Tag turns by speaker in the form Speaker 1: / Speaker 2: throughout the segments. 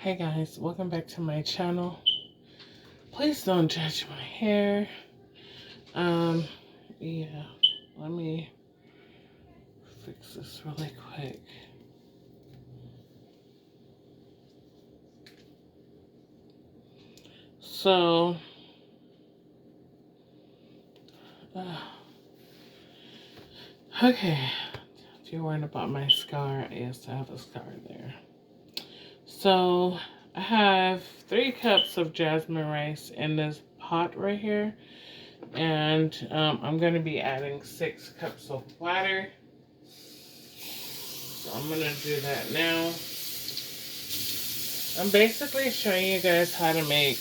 Speaker 1: Hey guys, welcome back to my channel. Please don't judge my hair. Yeah, let me fix this really quick. So, okay, if you're worried about my scar, yes, I have a scar there. So, I have 3 cups of jasmine rice in this pot right here. And I'm going to be adding 6 cups of water. So I'm going to do that now. I'm basically showing you guys how to make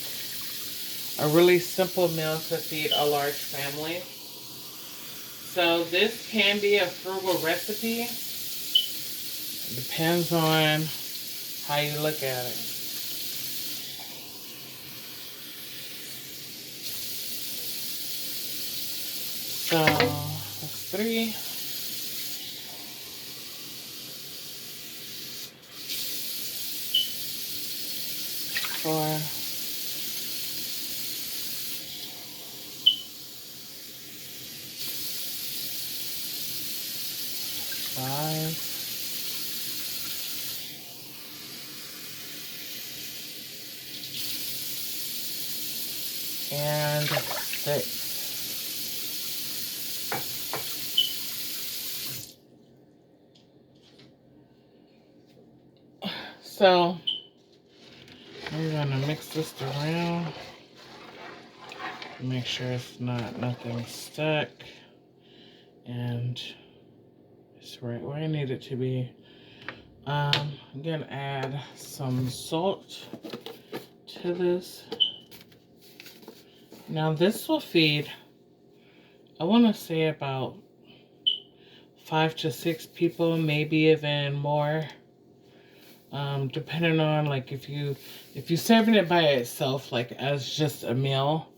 Speaker 1: a really simple meal to feed a large family. So this can be a frugal recipe. It depends on how you look at it. So that's 3. 4. 5. And 6. So I'm gonna mix this around. Make sure it's nothing stuck. And it's right where I need it to be. I'm gonna add some salt to this. Now this will feed, I want to say about 5 to 6 people, maybe even more. Depending on like if you're serving it by itself, like as just a meal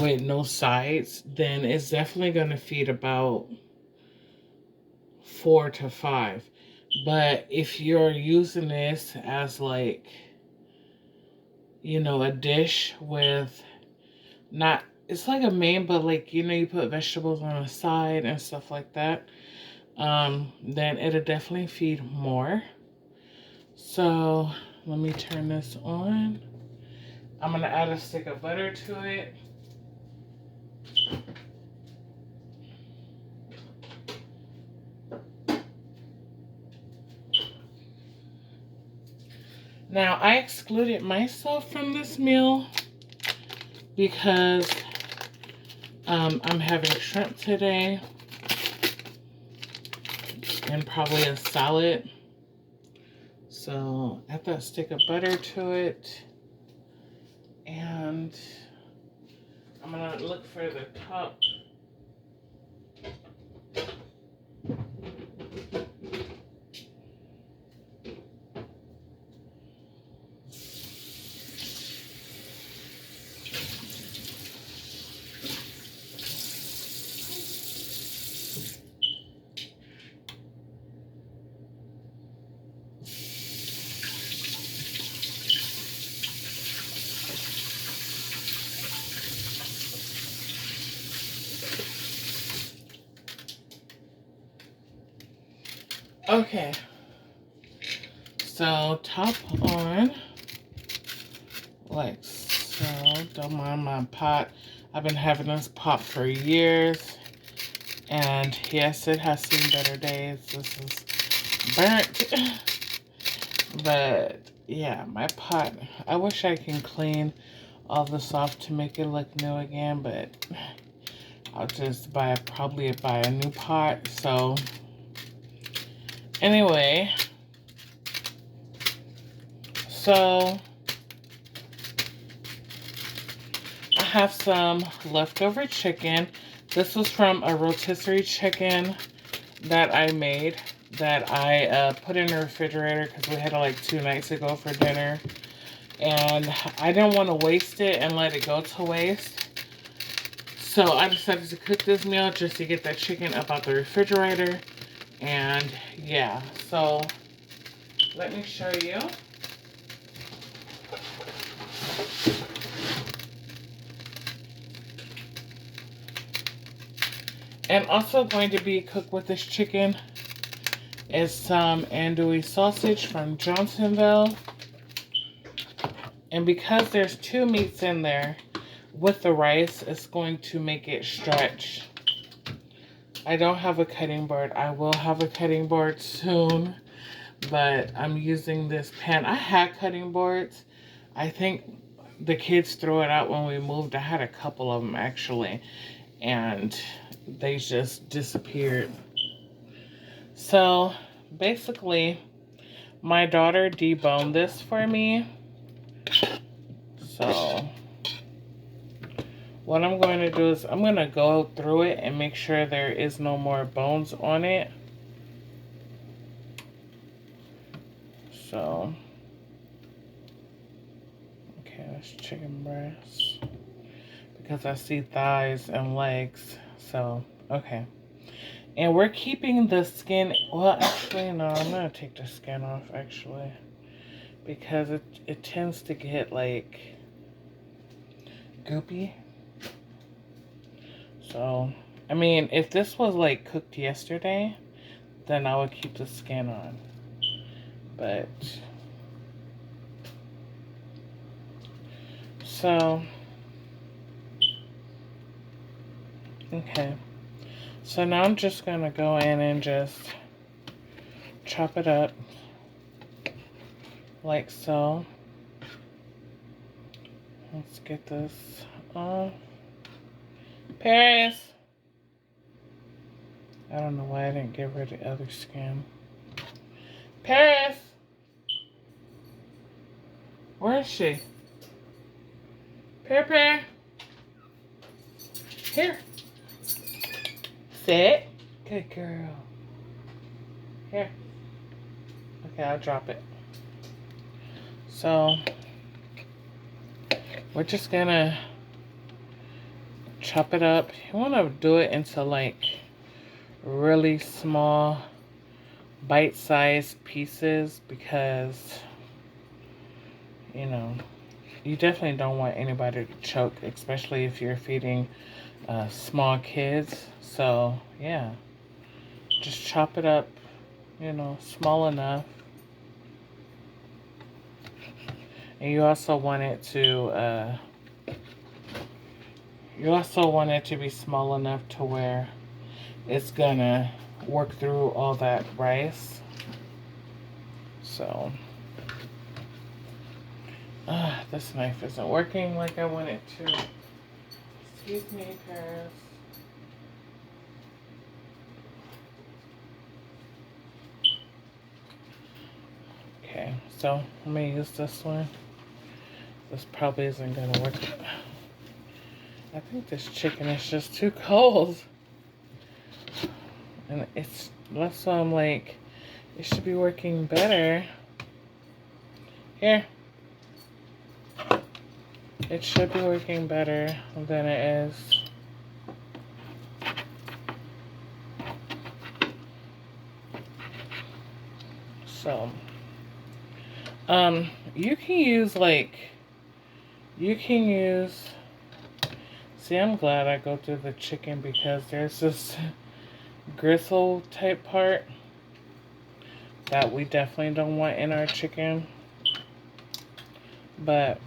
Speaker 1: with no sides, then it's definitely gonna feed about 4 to 5. But if you're using this as like, you know, a dish with not, it's like a main, but like, you know, you put vegetables on the side and stuff like that, then it'll definitely feed more. So let me turn this on. I'm gonna add a stick of butter to it. Now I excluded myself from this meal because I'm having shrimp today and probably a salad. So add that stick of butter to it. And I'm gonna look for the top. Okay, so top on, like so. Don't mind my pot. I've been having this pot for years, and yes, it has seen better days. This is burnt, but yeah, my pot, I wish I can clean all this off to make it look new again, but I'll just probably buy a new pot. So anyway, so I have some leftover chicken. This was from a rotisserie chicken that I made, that I put in the refrigerator because we had it like 2 nights ago for dinner. And I didn't want to waste it and let it go to waste. So I decided to cook this meal just to get that chicken up out the refrigerator. And yeah, so let me show you. And also going to be cooked with this chicken is some andouille sausage from Johnsonville. And because there's 2 meats in there, with the rice, it's going to make it stretch. I don't have a cutting board. I will have a cutting board soon, but I'm using this pan. I had cutting boards. I think the kids threw it out when we moved. I had a couple of them actually, and they just disappeared. So basically, my daughter deboned this for me. So what I'm going to do is I'm going to go through it and make sure there is no more bones on it. So, okay, that's chicken breast. Because I see thighs and legs. So, okay. And we're keeping the skin. Well, actually, no, I'm going to take the skin off, actually. Because it tends to get, like, goopy. So, I mean, if this was like cooked yesterday, then I would keep the skin on. But, so, okay. So now I'm just going to go in and just chop it up like so. Let's get this off. Paris! I don't know why I didn't give her the other skin. Paris! Where is she? Pear. Here. Sit. Good girl. Here. Okay, I'll drop it. So, we're just gonna chop it up. You want to do it into like really small bite-sized pieces because, you know, you definitely don't want anybody to choke, especially if you're feeding small kids. So yeah, just chop it up, you know, small enough. And you also want it to be small enough to where it's gonna work through all that rice. So, this knife isn't working like I want it to. Excuse me, Paris. Okay, so I'm gonna use this one. This probably isn't gonna work. I think this chicken is just too cold. And that's why I'm like, it should be working better. Here. It should be working better than it is. So, you can use, see, I'm glad I go through the chicken because there's this gristle type part that we definitely don't want in our chicken. But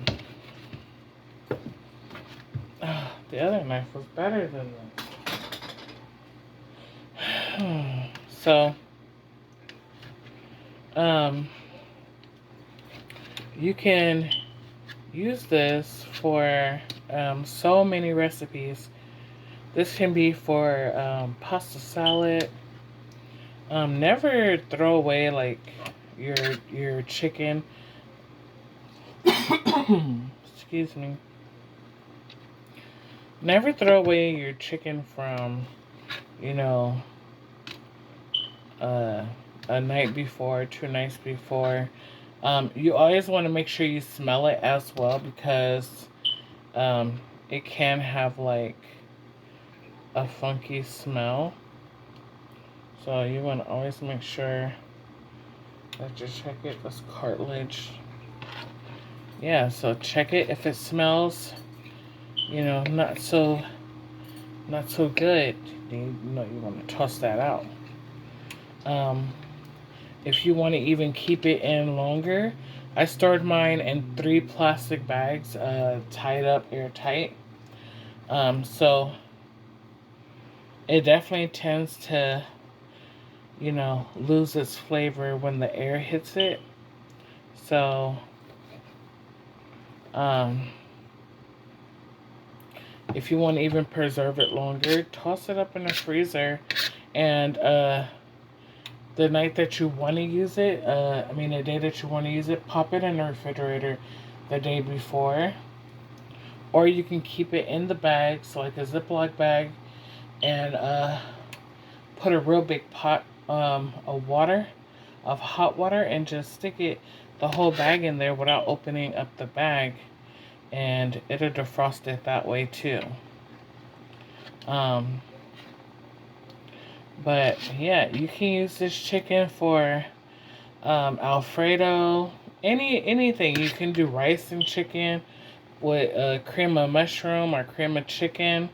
Speaker 1: the other knife was better than this. So, you can use this for so many recipes. This can be for pasta salad. Never throw away like your chicken. Excuse me. Never throw away your chicken from, you know, a night before, 2 nights before. You always want to make sure you smell it as well because it can have like a funky smell. So you want to always make sure that you check it. That's cartilage. Yeah, so check it. If it smells, you know, not so good, then you want to toss that out. Um, if you want to even keep it in longer, I stored mine in 3 plastic bags, tied up airtight. So it definitely tends to, lose its flavor when the air hits it. So, um, if you want to even preserve it longer, toss it up in the freezer. And the night that you want to use it, the day that you want to use it, pop it in the refrigerator the day before. Or you can keep it in the bag, so like a Ziploc bag, and put a real big pot of hot water, and just stick the whole bag in there without opening up the bag, and it'll defrost it that way too. But yeah, you can use this chicken for Alfredo, anything. You can do rice and chicken with cream of mushroom or cream of chicken,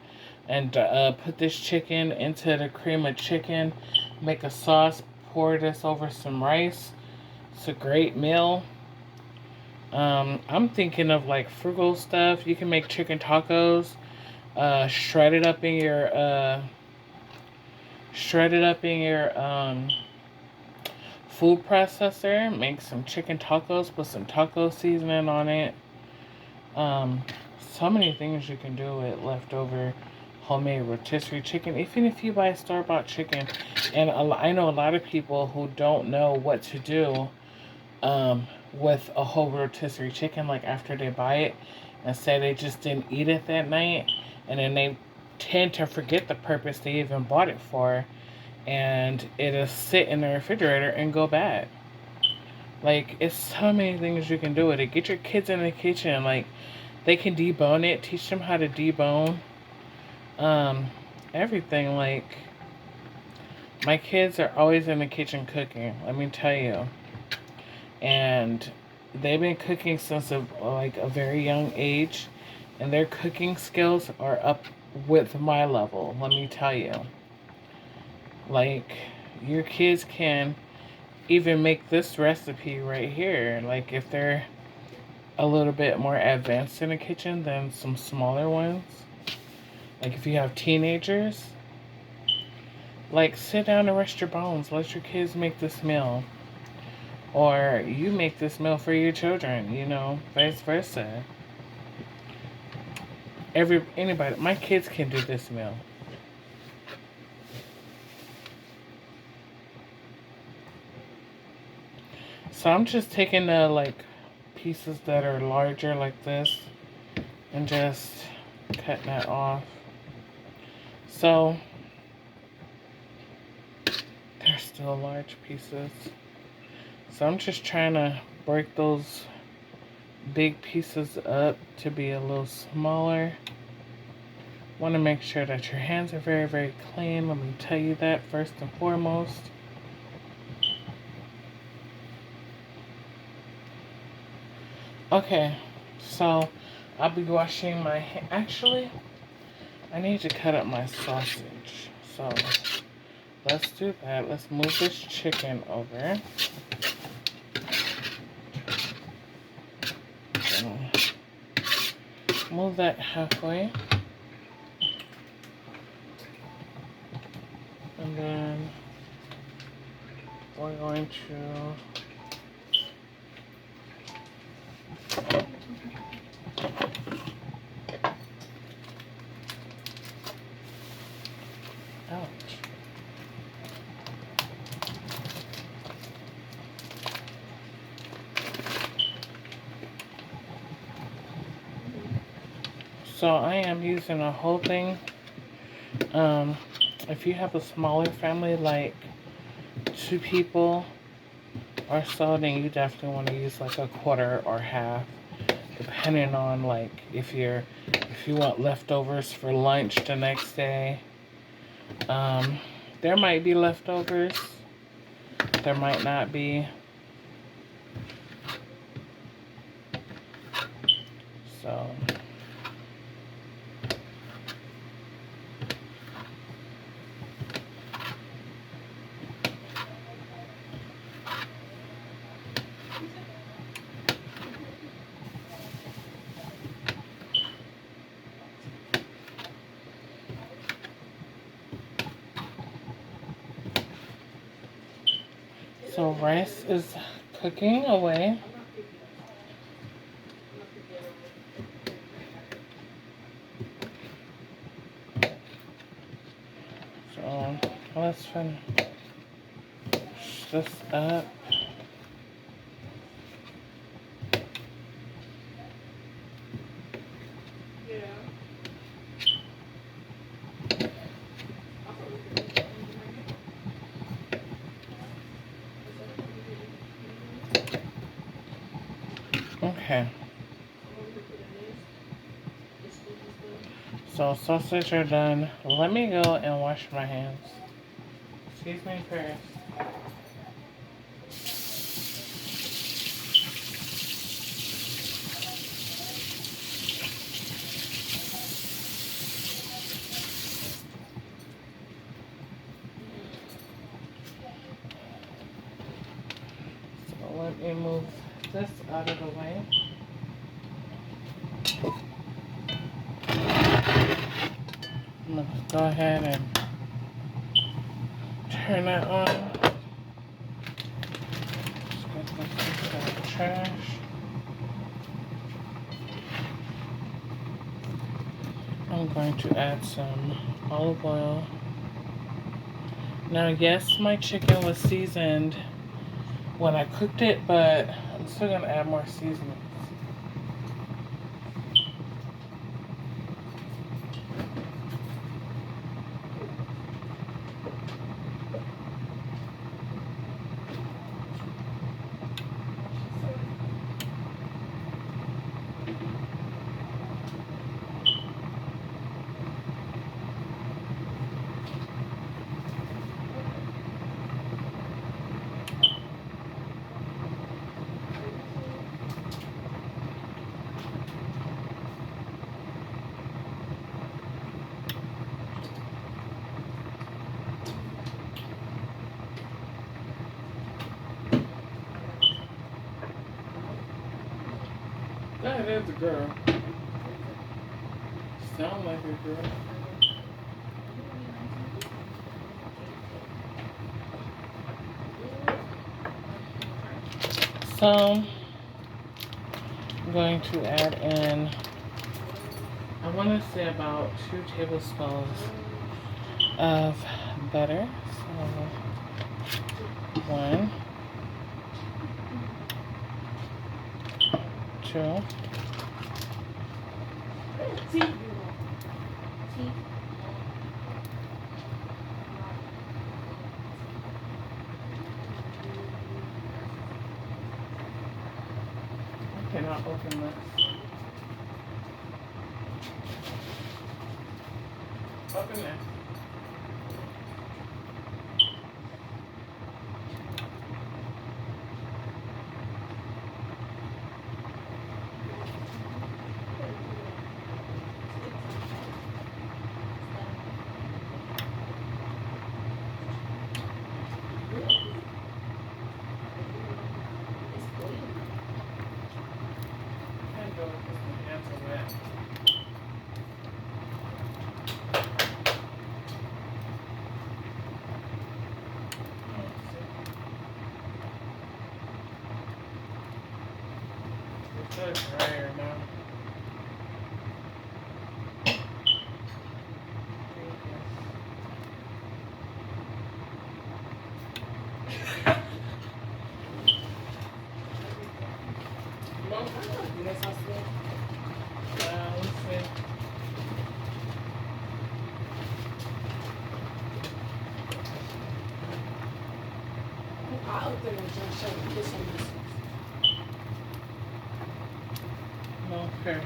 Speaker 1: and put this chicken into the cream of chicken, make a sauce, pour this over some rice. It's a great meal. I'm thinking of like frugal stuff. You can make chicken tacos, shred it up in your food processor. Make some chicken tacos, put some taco seasoning on it. So many things you can do with leftover homemade rotisserie chicken, even if you buy store-bought chicken. And I know a lot of people who don't know what to do with a whole rotisserie chicken, like after they buy it, and say they just didn't eat it that night, and then they tend to forget the purpose they even bought it for, and it'll sit in the refrigerator and go bad. Like, it's so many things you can do with it. Get your kids in the kitchen. Like, they can debone it. Teach them how to debone. Everything. Like, my kids are always in the kitchen cooking, let me tell you. And they've been cooking since a very young age. And their cooking skills are up with my level, let me tell you. Like, your kids can even make this recipe right here. Like, if they're a little bit more advanced in the kitchen than some smaller ones. Like, if you have teenagers, like, sit down and rest your bones. Let your kids make this meal. Or you make this meal for your children, vice versa. Anybody, my kids can do this meal. So I'm just taking the pieces that are larger like this and just cutting that off. So they're still large pieces. So I'm just trying to break those big pieces up to be a little smaller. Want to make sure that your hands are very, very clean. Let me tell you that first and foremost. Okay, so I'll be washing my hands. Actually, I need to cut up my sausage. So let's do that. Let's move this chicken over. Move that halfway. And then we're going to so I am using a whole thing. If you have a smaller family, like 2 people or so, then you definitely want to use like a quarter or half, depending on if you want leftovers for lunch the next day. There might be leftovers. There might not be. So So rice is cooking away. So let's finish this up. Okay. So sausage are done. Let me go and wash my hands. Excuse me first. So let me move this out of the way. I'm gonna go ahead and turn that on. Just get this into the trash. I'm going to add some olive oil. Now, yes, my chicken was seasoned when I cooked it, but I'm still gonna add more seasoning. That is a girl. Sound like a girl. So I'm going to add in, I want to say about 2 tablespoons of butter. So 1, 2. I cannot open this. Open it. It's drier now. Okay.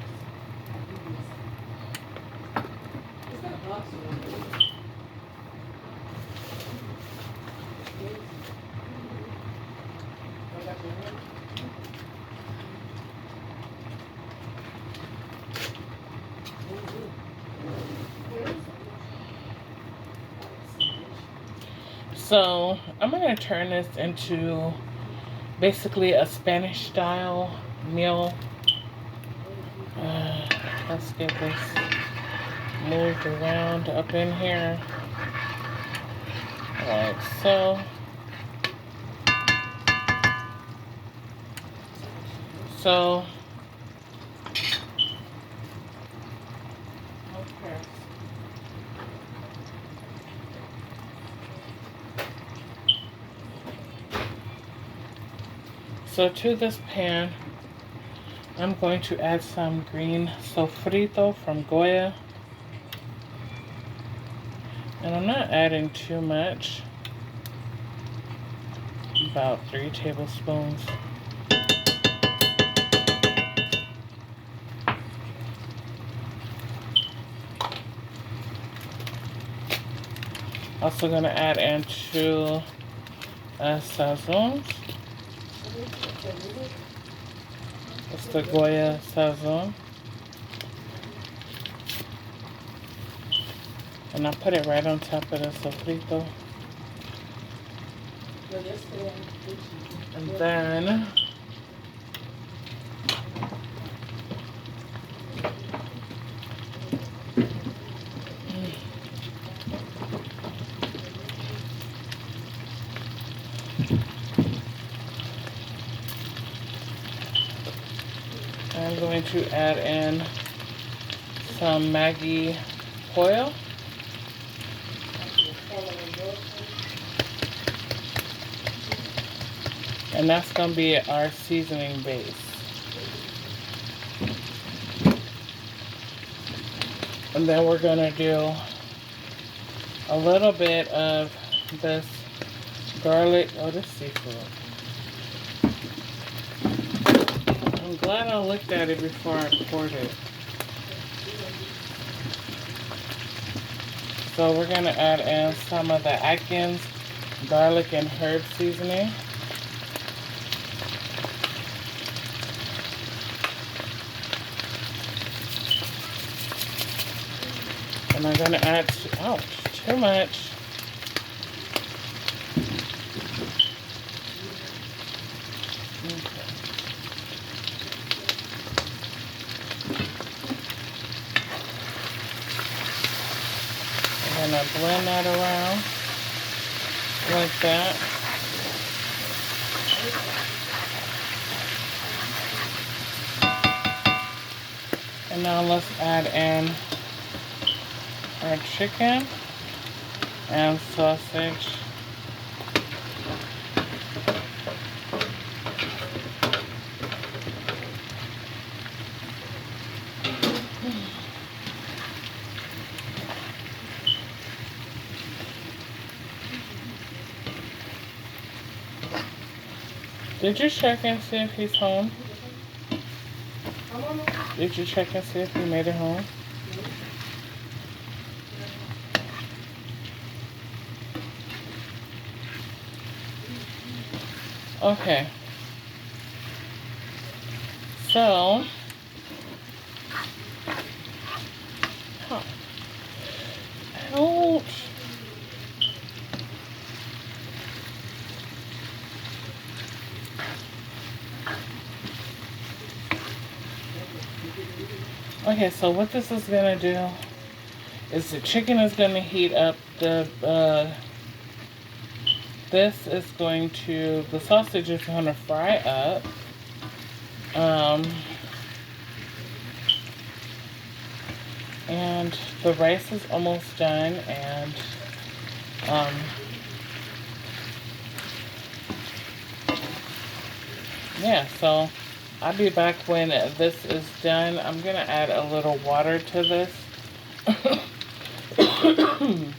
Speaker 1: So I'm going to turn this into basically a Spanish style meal. Let's get this moved around up in here like so. So, okay. So to this pan, I'm going to add some green sofrito from Goya. And I'm not adding too much, about 3 tablespoons. Also gonna add in 2 sazons. It's the Goya sazon. And I put it right on top of the sofrito. And then I'm going to add in some Maggi oil. And that's going to be our seasoning base. And then we're going to do a little bit of this garlic. Oh, this seafood. I'm glad I looked at it before I poured it. So we're going to add in some of the Atkins garlic and herb seasoning. And I'm going to add, too much. Okay. I'm going to blend that around like that. And now let's add in our chicken and sausage. Did you check and see if he's home? Did you check and see if he made it home? Okay. So, ouch. Okay, so what this is gonna do is the chicken is gonna heat up. The sausage is gonna fry up. And the rice is almost done, and yeah, so I'll be back when this is done. I'm gonna add a little water to this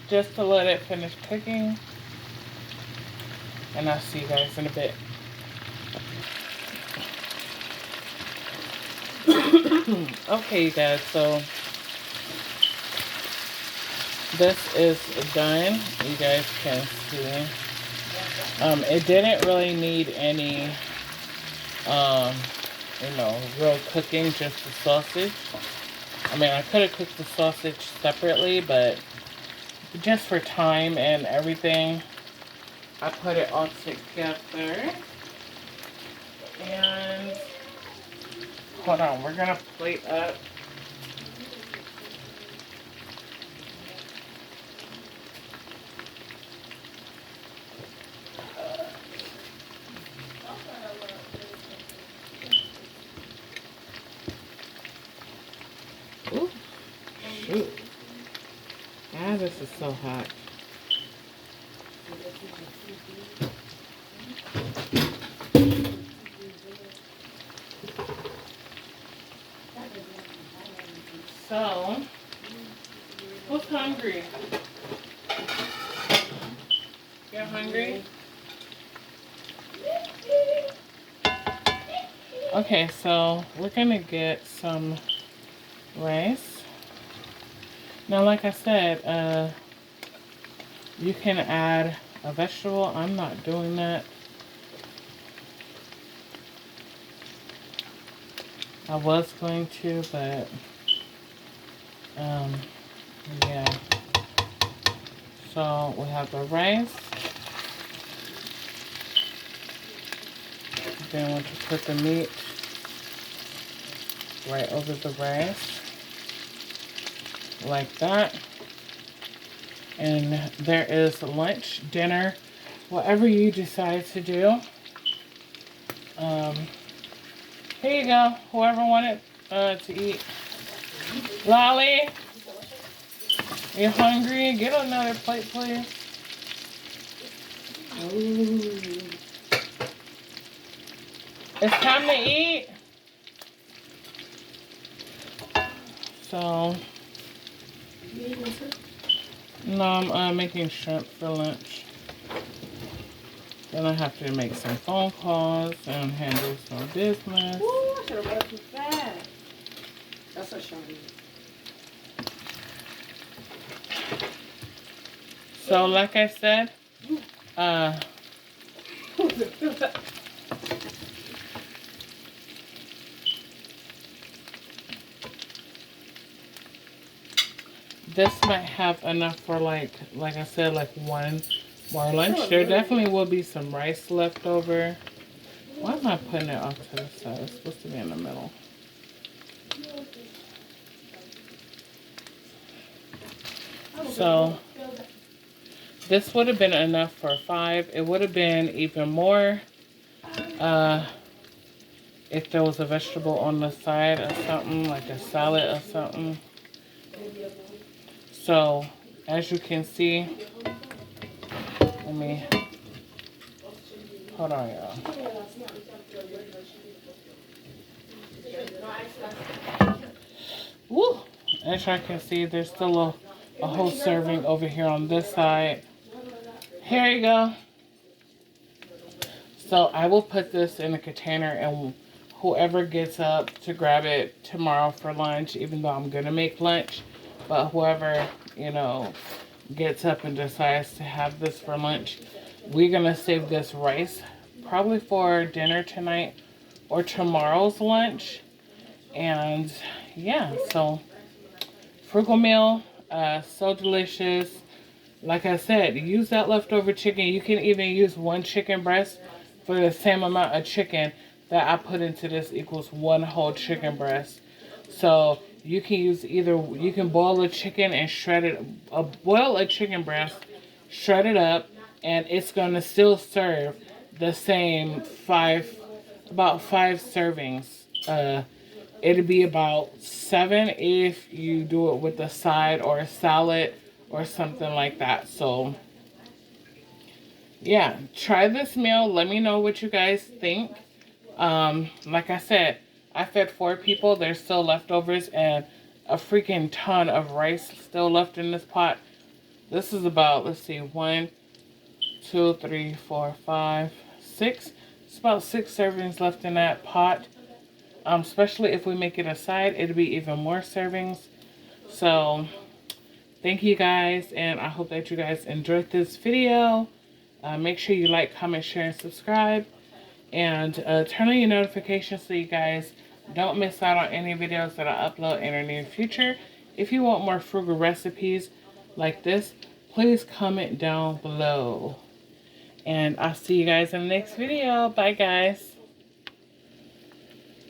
Speaker 1: just to let it finish cooking, and I'll see you guys in a bit. Okay, you guys, so this is done. You guys can see. It didn't really need any, real cooking, just the sausage. I mean, I could have cooked the sausage separately, but just for time and everything, I put it all together. And hold on, we're gonna plate up. Ooh. Ah, this is so hot. So, who's hungry? You're hungry? Okay, so we're gonna get some rice. Now, like I said, you can add a vegetable. I'm not doing that. I was going to, but yeah. So we have the rice. Then want to put the meat right over the rice, like that. And there is lunch, dinner, whatever you decide to do. Here you go. Whoever wanted to eat. Lolly, you hungry? Get another plate, please. Ooh. It's time to eat. So, no, I'm making shrimp for lunch. Then I have to make some phone calls and handle some business.
Speaker 2: Ooh, I should have left too fast. That's a shame.
Speaker 1: So, like I said, this might have enough for like I said, like one more lunch. There definitely will be some rice left over. Why am I putting it off to the side? It's supposed to be in the middle. So this would have been enough for 5. It would have been even more if there was a vegetable on the side or something, like a salad or something. So as you can see, let me, hold on, y'all. Woo! As you can see, there's still a whole serving over here on this side. Here you go. So I will put this in a container, and whoever gets up to grab it tomorrow for lunch, even though I'm going to make lunch, but whoever, you know, gets up and decides to have this for lunch, we're going to save this rice probably for dinner tonight or tomorrow's lunch. And yeah, so frugal meal, so delicious. Like I said, use that leftover chicken. You can even use 1 chicken breast for the same amount of chicken that I put into this equals 1 whole chicken breast. So you can use either, you can boil a chicken and shred it, boil a chicken breast, shred it up, and it's going to still serve the same about 5 servings. It'll be about 7 if you do it with a side or a salad or something like that. So yeah, try this meal. Let me know what you guys think. Like I said, I fed 4 people. There's still leftovers and a freaking ton of rice still left in this pot. This is about, let's see, 1, 2, 3, 4, 5, 6. It's about 6 servings left in that pot. Especially if we make it a side, it'll be even more servings. So thank you guys, and I hope that you guys enjoyed this video. Make sure you like, comment, share, and subscribe. And turn on your notifications so you guys don't miss out on any videos that I upload in the near future. If you want more frugal recipes like this, please comment down below. And I'll see you guys in the next video. Bye, guys.